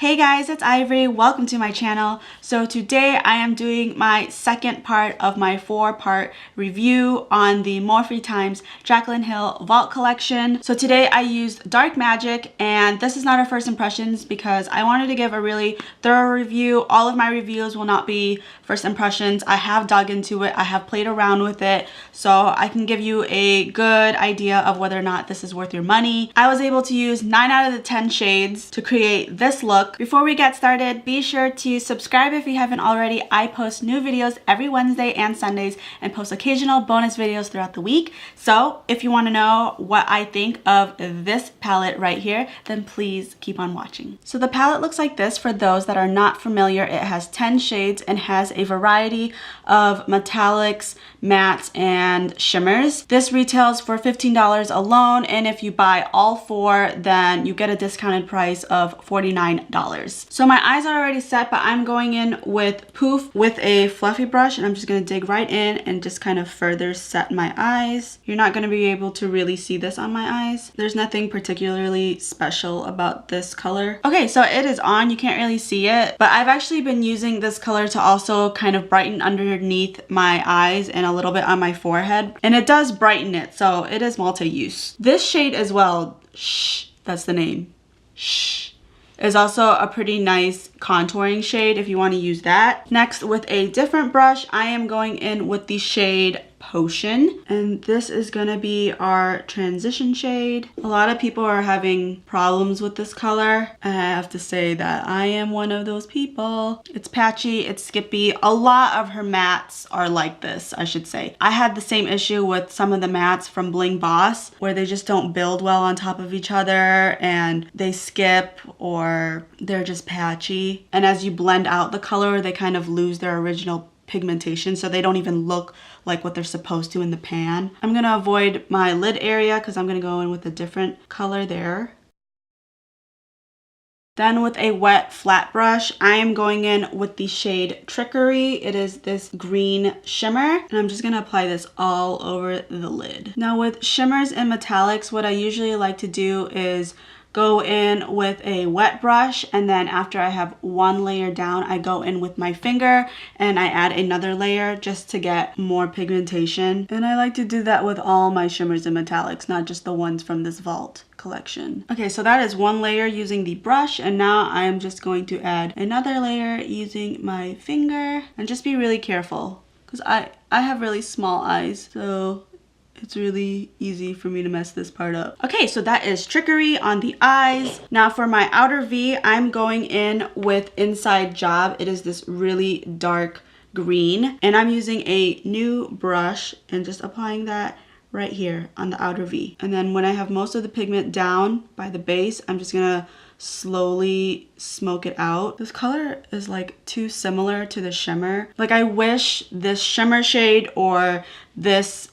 Hey guys, it's Ivory. Welcome to my channel. So today I am doing my second part of my 4-part review on the Morphe x Jaclyn Hill Vault collection. So today I used Dark Magic, and this is not a first impressions because I wanted to give a really thorough review. All of my reviews will not be first impressions. I have dug into it. I have played around with it so I can give you a good idea of whether or not this is worth your money. I was able to use 9 out of the 10 shades to create this look. Before we get started, be sure to subscribe if you haven't already. I post new videos every Wednesday and Sundays and post occasional bonus videos throughout the week. So if you want to know what I think of this palette right here, then please keep on watching. So the palette looks like this. For those that are not familiar, it has 10 shades and has a variety of metallics, mattes, and shimmers. This retails for $15 alone, and if you buy all 4, then you get a discounted price of $49. So my eyes are already set, but I'm going in with Poof with a fluffy brush, and I'm just going to dig right in and just kind of further set my eyes. You're not going to be able to really see this on my eyes. There's nothing particularly special about this color. Okay, so it is on. You can't really see it, but I've actually been using this color to also kind of brighten underneath my eyes and a little bit on my forehead, and it does brighten it, so it is multi-use. This shade as well, Shh, that's the name, Shh, is also a pretty nice contouring shade if you want to use that. Next, with a different brush, I am going in with the shade Potion, and this is gonna be our transition shade. A lot of people are having problems with this color. I have to say that I am one of those people. It's patchy, it's skippy. A lot of her mattes are like this, I should say. I had the same issue with some of the mattes from Bling Boss, where they just don't build well on top of each other and they skip, or they're just patchy. And as you blend out the color, they kind of lose their original pigmentation, so they don't even look like what they're supposed to in the pan. I'm gonna avoid my lid area because I'm gonna go in with a different color there. Then with a wet flat brush, I am going in with the shade Trickery. It is this green shimmer, and I'm just gonna apply this all over the lid. Now with shimmers and metallics, what I usually like to do is go in with a wet brush, and then after I have one layer down, I go in with my finger and I add another layer just to get more pigmentation. And I like to do that with all my shimmers and metallics, not just the ones from this Vault collection. Okay, so that is one layer using the brush, and now I am just going to add another layer using my finger. And just be really careful because I have really small eyes, so it's really easy for me to mess this part up. Okay, so that is Trickery on the eyes. Now for my outer V, I'm going in with Inside Job. It is this really dark green, and I'm using a new brush and just applying that right here on the outer V. And then when I have most of the pigment down by the base, I'm just gonna slowly smoke it out. This color is like too similar to the shimmer. Like, I wish this shimmer shade or this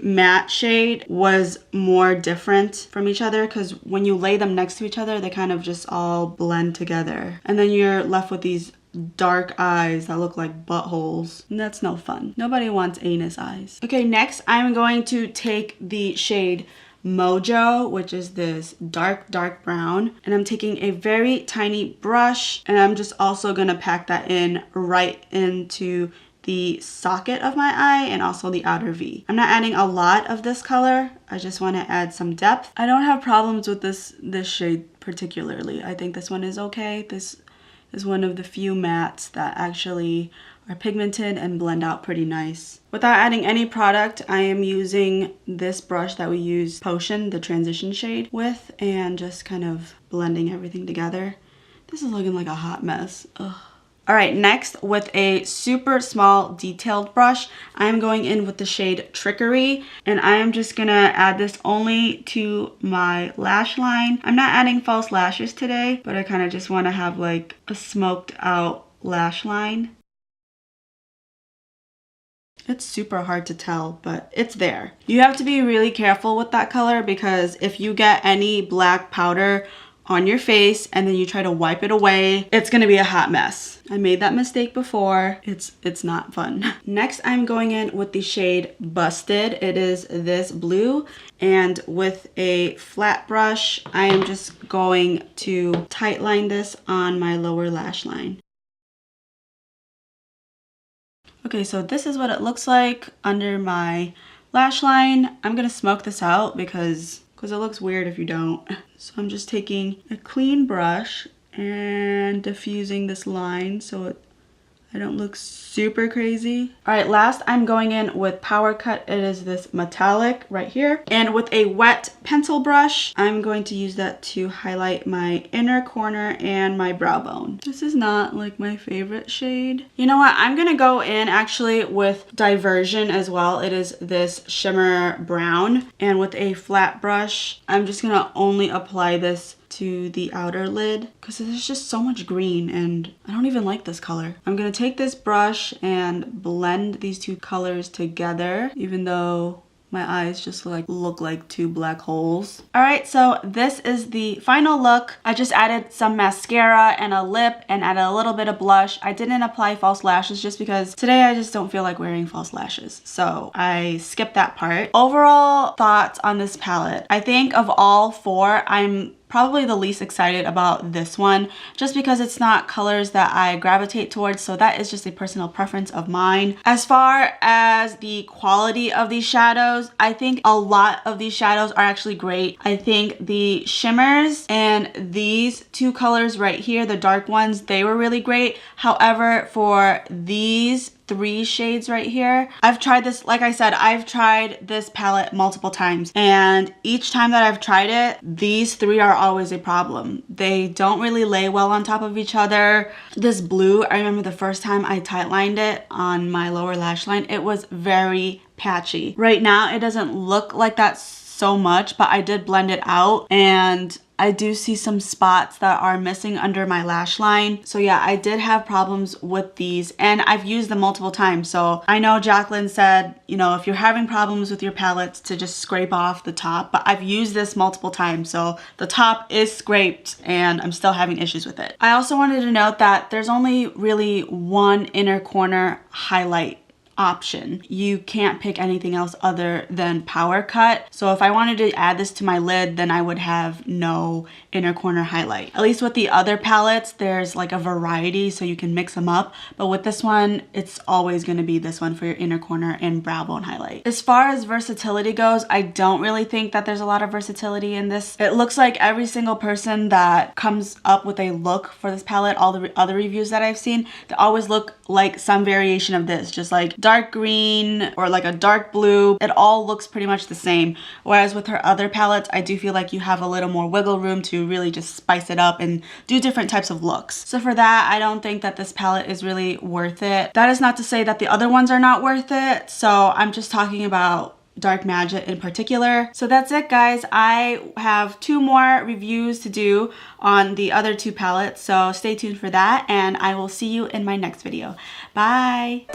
matte shade was more different from each other, because when you lay them next to each other, they kind of just all blend together, and then you're left with these dark eyes that look like buttholes, and that's no fun. Nobody wants anus eyes. Okay, next I'm going to take the shade Mojo, which is this dark brown, and I'm taking a very tiny brush, and I'm just also gonna pack that in right into the socket of my eye and also the outer V. I'm not adding a lot of this color. I just want to add some depth. I don't have problems with this shade particularly. I think this one is okay. This is one of the few mattes that actually are pigmented and blend out pretty nice. Without adding any product, I am using this brush that we use Potion, the transition shade, with, and just kind of blending everything together. This is looking like a hot mess. Ugh. All right, next with a super small detailed brush, I'm going in with the shade Trickery, and I am just gonna add this only to my lash line. I'm not adding false lashes today, but I kind of just want to have like a smoked out lash line. It's super hard to tell, but it's there. You have to be really careful with that color, because if you get any black powder on your face and then you try to wipe it away, it's gonna be a hot mess. I made that mistake before. It's not fun. Next, I'm going in with the shade Busted. It is this blue, and with a flat brush, I am just going to tightline this on my lower lash line. Okay, so this is what it looks like under my lash line. I'm gonna smoke this out because it looks weird if you don't. So I'm just taking a clean brush and diffusing this line so I don't look super crazy. All right, last I'm going in with Power Cut. It is this metallic right here. And with a wet pencil brush, I'm going to use that to highlight my inner corner and my brow bone. This is not like my favorite shade. You know what? I'm gonna go in actually with Diversion as well. It is this shimmer brown. And with a flat brush, I'm just gonna only apply this to the outer lid because there's just so much green and I don't even like this color. I'm gonna take this brush and blend these two colors together, even though my eyes just look like two black holes. All right, so this is the final look. I just added some mascara and a lip and added a little bit of blush. I didn't apply false lashes just because today I just don't feel like wearing false lashes. So I skipped that part. Overall thoughts on this palette. I think of all four, I'm probably the least excited about this one just because it's not colors that I gravitate towards, so that is just a personal preference of mine. As far as the quality of these shadows, I think a lot of these shadows are actually great. I think the shimmers and these two colors right here, the dark ones, they were really great. However, for these three shades right here, I've tried this, like I said, I've tried this palette multiple times, and each time that I've tried it, these three are always a problem. They don't really lay well on top of each other. This blue, I remember the first time I tightlined it on my lower lash line, it was very patchy. Right now, it doesn't look like that so much, but I did blend it out and I do see some spots that are missing under my lash line. So yeah, I did have problems with these and I've used them multiple times. So I know Jaclyn said, you know, if you're having problems with your palettes to just scrape off the top, but I've used this multiple times. So the top is scraped and I'm still having issues with it. I also wanted to note that there's only really one inner corner highlight option. You can't pick anything else other than Power Cut. So if I wanted to add this to my lid, then I would have no inner corner highlight. At least with the other palettes, there's like a variety so you can mix them up. But with this one, it's always going to be this one for your inner corner and brow bone highlight. As far as versatility goes, I don't really think that there's a lot of versatility in this. It looks like every single person that comes up with a look for this palette, all the other reviews that I've seen, they always look like some variation of this, just like dark green or like a dark blue. It all looks pretty much the same. Whereas with her other palettes, I do feel like you have a little more wiggle room to really just spice it up and do different types of looks. So for that, I don't think that this palette is really worth it. That is not to say that the other ones are not worth it. So I'm just talking about Dark Magic in particular. So that's it, guys. I have 2 more reviews to do on the other 2 palettes, so stay tuned for that and I will see you in my next video. Bye!